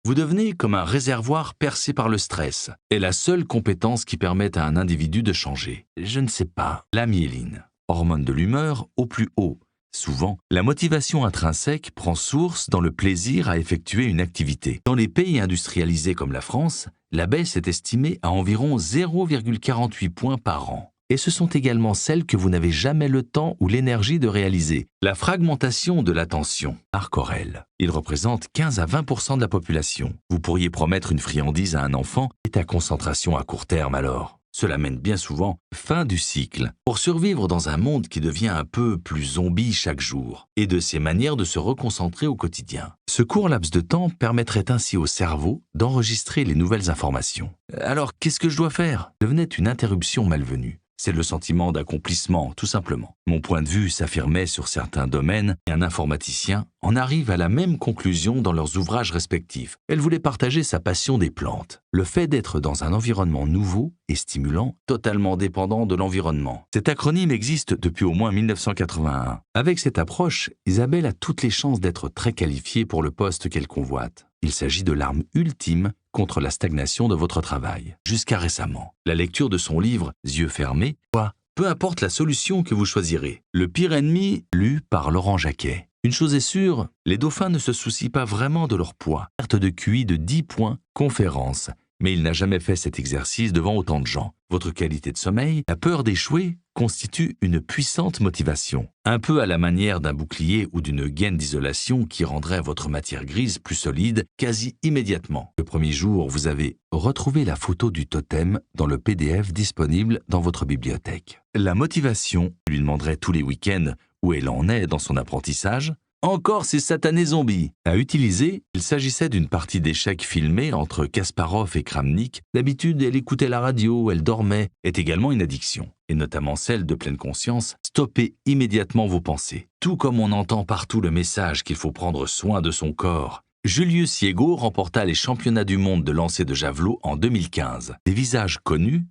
Vous devenez comme un réservoir percé par le stress, est la seule compétence qui permet à un individu de changer. Je ne sais pas, la myéline, hormone de l'humeur au plus haut. Souvent, la motivation intrinsèque prend source dans le plaisir à effectuer une activité. Dans les pays industrialisés comme la France, la baisse est estimée à environ 0,48 points par an. Et ce sont également celles que vous n'avez jamais le temps ou l'énergie de réaliser. La fragmentation de l'attention. Marc Aurèle. Il représente 15 à 20% de la population. Vous pourriez promettre une friandise à un enfant et ta concentration à court terme alors. Cela mène bien souvent fin du cycle. Pour survivre dans un monde qui devient un peu plus zombie chaque jour et de ses manières de se reconcentrer au quotidien. Ce court laps de temps permettrait ainsi au cerveau d'enregistrer les nouvelles informations. Alors, qu'est-ce que je dois faire? Devenait une interruption malvenue. C'est le sentiment d'accomplissement, tout simplement. Mon point de vue s'affirmait sur certains domaines et un informaticien en arrive à la même conclusion dans leurs ouvrages respectifs. Elle voulait partager sa passion des plantes. Le fait d'être dans un environnement nouveau et stimulant, totalement dépendant de l'environnement. Cet acronyme existe depuis au moins 1981. Avec cette approche, Isabelle a toutes les chances d'être très qualifiée pour le poste qu'elle convoite. Il s'agit de l'arme ultime contre la stagnation de votre travail. Jusqu'à récemment, la lecture de son livre « Yeux fermés », peu importe la solution que vous choisirez. Le pire ennemi, lu par Laurent Jacquet. Une chose est sûre, les dauphins ne se soucient pas vraiment de leur poids. Perte de QI de 10 points, conférence. Mais il n'a jamais fait cet exercice devant autant de gens. Votre qualité de sommeil, la peur d'échouer, constitue une puissante motivation. Un peu à la manière d'un bouclier ou d'une gaine d'isolation qui rendrait votre matière grise plus solide quasi immédiatement. Le premier jour, vous avez retrouvé la photo du totem dans le PDF disponible dans votre bibliothèque. La motivation lui demanderait tous les week-ends où elle en est dans son apprentissage. Encore ces satanés zombies. À utiliser, il s'agissait d'une partie d'échecs filmée entre Kasparov et Kramnik. D'habitude, elle écoutait la radio, elle dormait, est également une addiction. Et notamment celle de pleine conscience, stoppez immédiatement vos pensées. Tout comme on entend partout le message qu'il faut prendre soin de son corps. Julius Siego remporta les championnats du monde de lancer de javelot en 2015. Des visages connus,